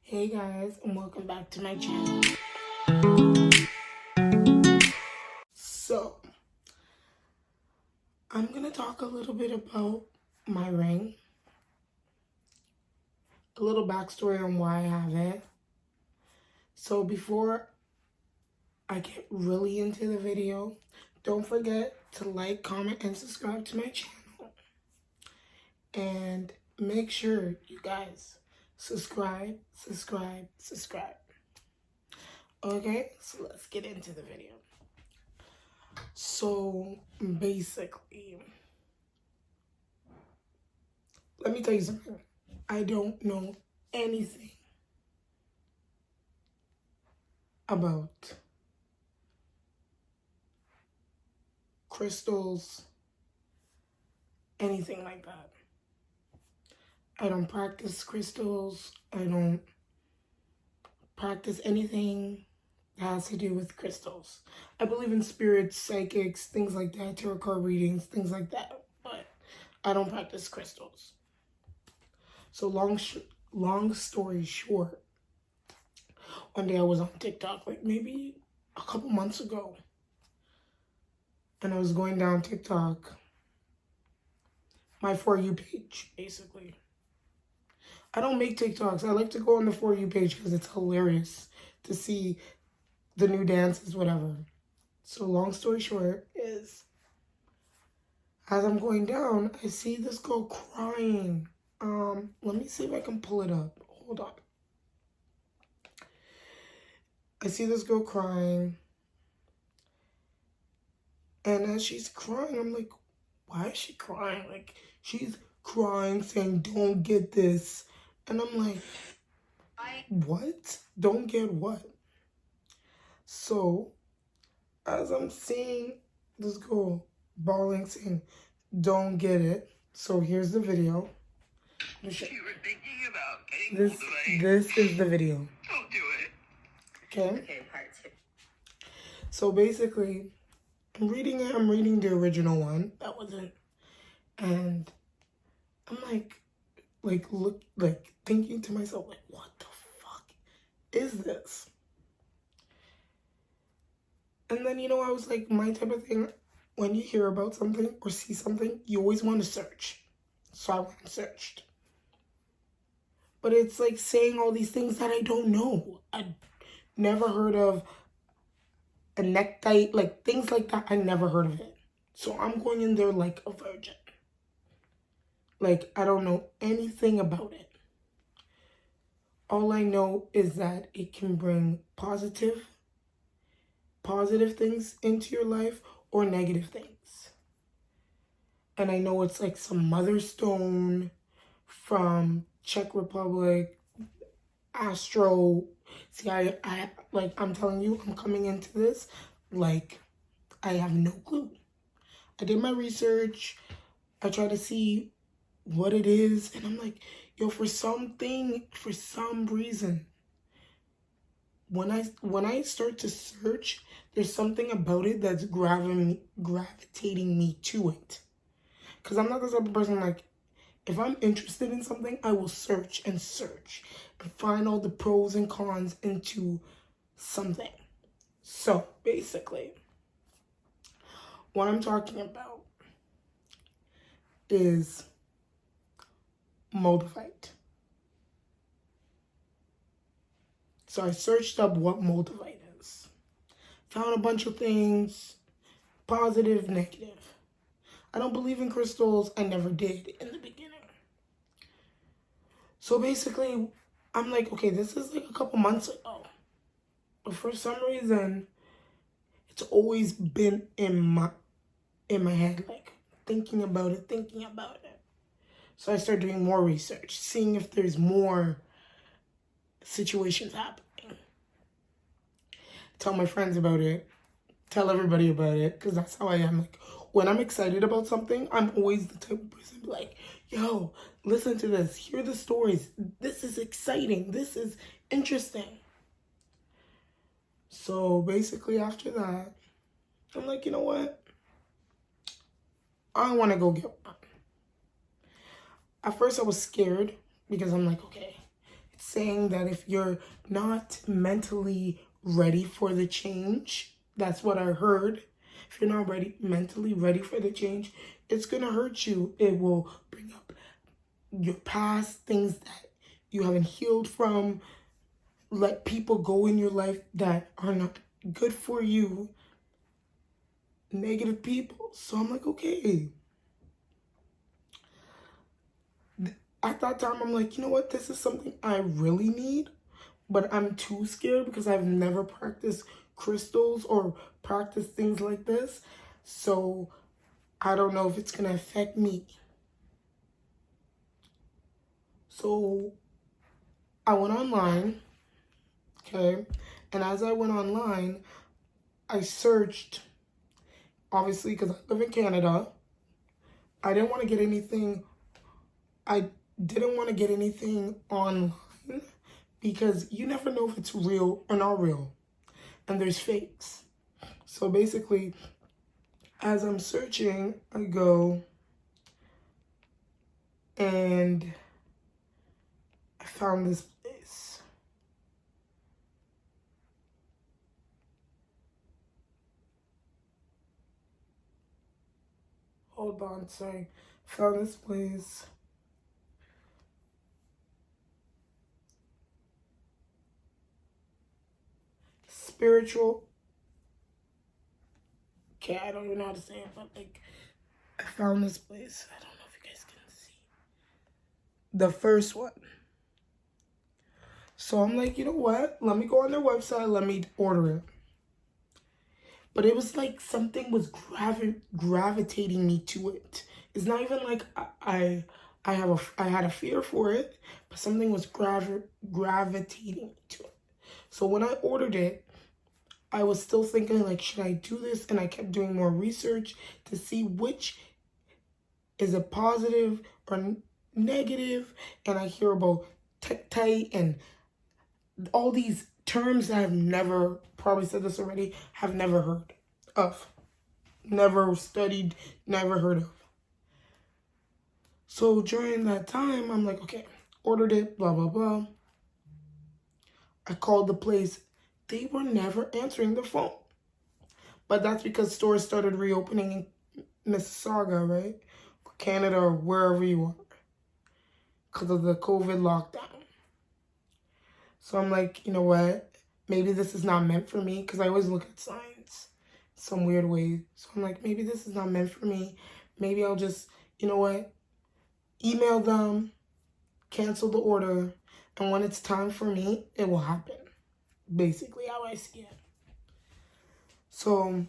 Hey guys, and welcome back to my channel. So, I'm gonna talk a little bit about my ring, a little backstory on why I have it. So before I get really into the video, don't forget to like, comment, and subscribe to my channel. And make sure you guys subscribe. Okay, so let's get into the video. So basically, let me tell you something. I don't know anything about crystals, anything like that. I don't practice crystals. I don't practice anything that has to do with crystals. I believe in spirits, psychics, things like that, tarot card readings, things like that, but I don't practice crystals. So long story short, one day I was on TikTok, like maybe a couple months ago, and I was going down TikTok, my For You page, basically. I don't make TikToks. I like to go on the For You page because it's hilarious to see the new dances, whatever. So long story short is, as I'm going down, I see this girl crying. Let me see if I can pull it up. Hold on. I see this girl crying. And as she's crying, I'm like, why is she crying? Like, she's crying, saying, don't get this. And I'm like, what? Don't get what? So, as I'm seeing this girl bawling, saying, don't get it. So here's the video. You were thinking about getting Moldavite. This is the video. Don't do it. Okay? Okay, part 2. So basically, I'm reading it. I'm reading the original one. That wasn't. And I'm thinking to myself, like, what the fuck is this? And then, I was like, my type of thing, when you hear about something or see something, you always want to search. So I went and searched. But it's like saying all these things that I don't know. I never heard of a necktie, like things like that. I never heard of it. So I'm going in there like a virgin. Like, I don't know anything about it. All I know is that it can bring positive things into your life or negative things. And I know it's like some mother stone from Czech Republic, Astro. See, I'm telling you, I'm coming into this like I have no clue. I did my research. I try to see what it is, and I'm like, yo, for some reason, when I start to search, there's something about it that's gravitating me to it. Because I'm not the type of person, like, if I'm interested in something, I will search and find all the pros and cons into something. So basically, what I'm talking about is Moldavite. So I searched up what Moldavite is. Found a bunch of things, positive, negative. I don't believe in crystals. I never did in the beginning. So basically, I'm like, okay, this is like a couple months ago. But for some reason, it's always been in my head, like thinking about it. So I started doing more research, seeing if there's more situations happening. Tell my friends about it. Tell everybody about it, because that's how I am. Like, when I'm excited about something, I'm always the type of person to be like, yo, listen to this. Hear the stories. This is exciting. This is interesting. So basically after that, I'm like, you know what? I want to go get one. At first I was scared because I'm like, okay, It's saying that if you're not mentally ready for the change, that's what I heard. If you're not mentally ready for the change, it's gonna hurt you. It will bring up your past, things that you haven't healed from. Let people go in your life that are not good for you. Negative people. So I'm like, okay. At that time, I'm like, you know what? This is something I really need, but I'm too scared because I've never practiced crystals or practiced things like this. So I don't know if it's going to affect me. So I went online, okay? And as I went online, I searched, obviously, because I live in Canada. I didn't want to get anything online because you never know if it's real or not real. And there's fakes. So basically, as I'm searching, I go and I found this place. Hold on, sorry. Found this place. Spiritual. Okay, I don't even know how to say it, but like, I found this place. I don't know if you guys can see. The first one. So I'm like, you know what? Let me go on their website. Let me order it. But it was like something was gravitating me to it. It's not even like I had a fear for it, but something was gravitating me to it. So when I ordered it, I was still thinking like, should I do this? And I kept doing more research to see which is a positive or negative. And I hear about tektite and all these terms that I've never, probably said this already, have never heard of. Never studied, never heard of. So during that time, I'm like, okay, ordered it, blah, blah, blah. I called the place. They were never answering the phone. But that's because stores started reopening in Mississauga, right? Or Canada or wherever you are. Because of the COVID lockdown. So I'm like, you know what? Maybe this is not meant for me. Because I always look at signs some weird way. So I'm like, maybe this is not meant for me. Maybe I'll just, you know what? Email them, cancel the order, and when it's time for me, it will happen. Basically, how I see it. So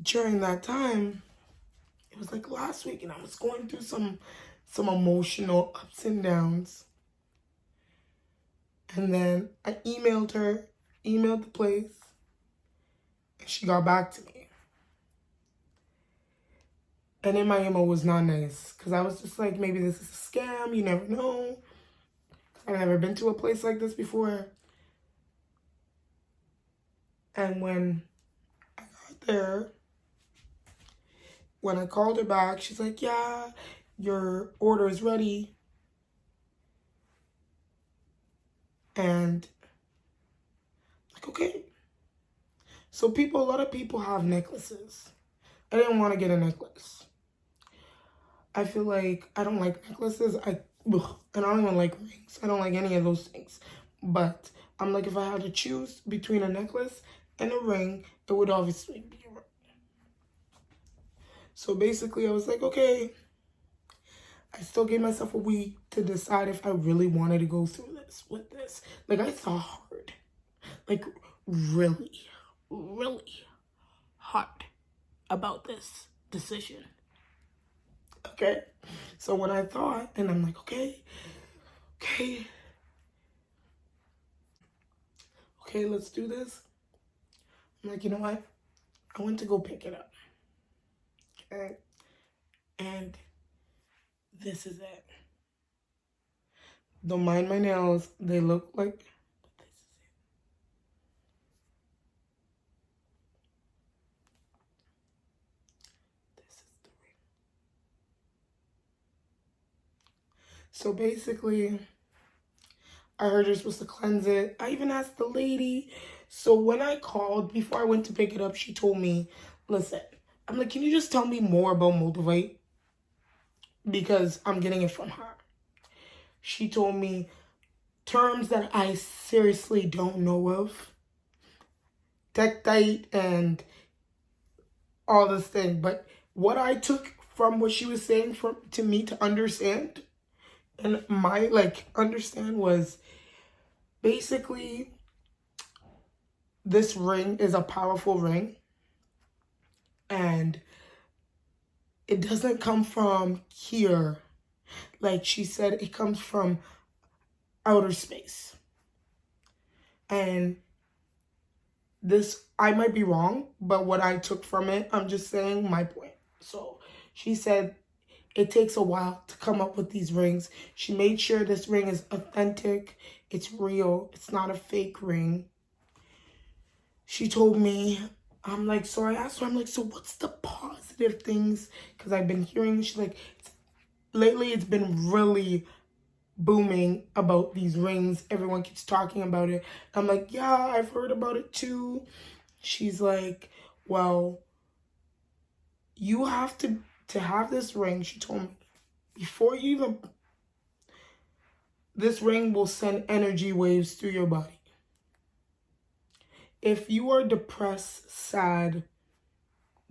during that time, it was like last week, and I was going through some emotional ups and downs. And then I emailed the place, and she got back to me. And in my email was not nice, because I was just like, maybe this is a scam, you never know. I've never been to a place like this before. And when I got there, when I called her back, she's like, yeah, your order is ready. And like, okay. So a lot of people have necklaces. I didn't want to get a necklace. I feel like I don't like necklaces. And I don't even like rings. I don't like any of those things. But I'm like, if I had to choose between a necklace and a ring, it would obviously be a ring. So basically, I was like, okay. I still gave myself a week to decide if I really wanted to go through this with this. Like, I thought hard. Like, really, really hard about this decision. Okay? So when I thought, and I'm like, okay, let's do this. I'm like, you know what? I went to go pick it up. Okay? And this is it. Don't mind my nails. They look like... So basically, I heard you're supposed to cleanse it. I even asked the lady. So when I called, before I went to pick it up, she told me, listen, I'm like, can you just tell me more about Moldavite? Because I'm getting it from her. She told me terms that I seriously don't know of. Tectite and all this thing. But what I took from what she was saying to me to understand, and my understand, was basically this ring is a powerful ring, and it doesn't come from here. Like she said, it comes from outer space. And this, I might be wrong, but what I took from it, I'm just saying my point. So she said it takes a while to come up with these rings. She made sure this ring is authentic, it's real, it's not a fake ring. She told me, so I asked her, so what's the positive things? Because I've been hearing, she's like, lately it's been really booming about these rings. Everyone keeps talking about it. I'm like, yeah, I've heard about it too. She's like, well, you have to have this ring, she told me, before you even, this ring will send energy waves through your body. If you are depressed, sad,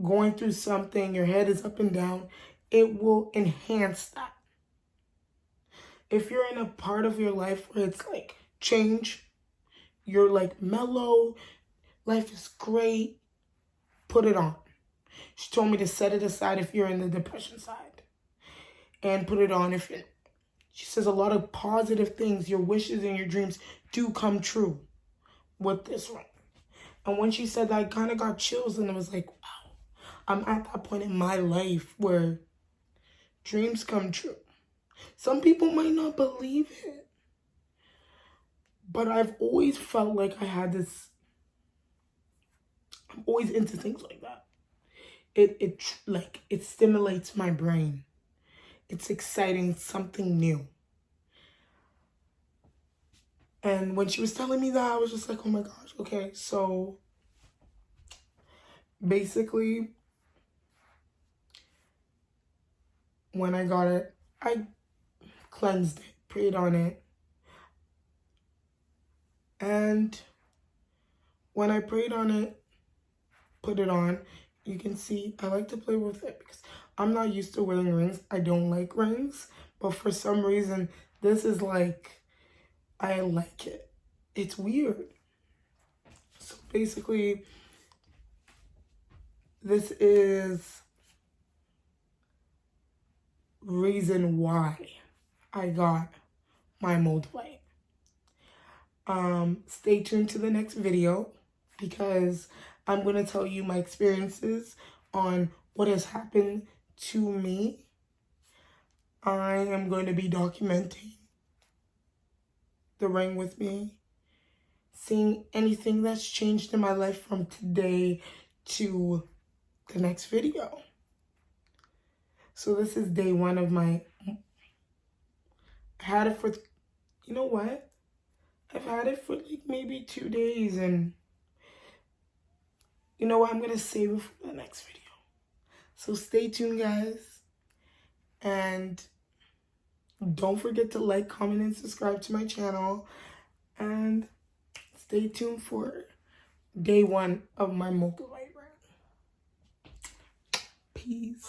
going through something, your head is up and down, it will enhance that. If you're in a part of your life where it's like change, you're like mellow, life is great, put it on. She told me to set it aside if you're in the depression side, and put it on if you're, she says a lot of positive things, your wishes and your dreams do come true with this ring. And when she said that, I kind of got chills, and I was like, wow, I'm at that point in my life where dreams come true. Some people might not believe it, but I've always felt like I had this, I'm always into things like that. It stimulates my brain. It's exciting, something new. And when she was telling me that, I was just like, oh my gosh, okay. So basically, when I got it, I cleansed it, prayed on it. And when I prayed on it, put it on, you can see I like to play with it because I'm not used to wearing rings. I don't like rings, but for some reason, this is like, I like it. It's weird. So basically, this is reason why I got my Moldavite. Stay tuned to the next video because I'm going to tell you my experiences on what has happened to me. I am going to be documenting the ring with me, seeing anything that's changed in my life from today to the next video. So this is day one of my, I had it for, you know what? I've had it for like maybe 2 days, and you know what? I'm going to save it for the next video. So stay tuned, guys. And don't forget to like, comment, and subscribe to my channel. And stay tuned for day one of my Moldavite ring. Peace.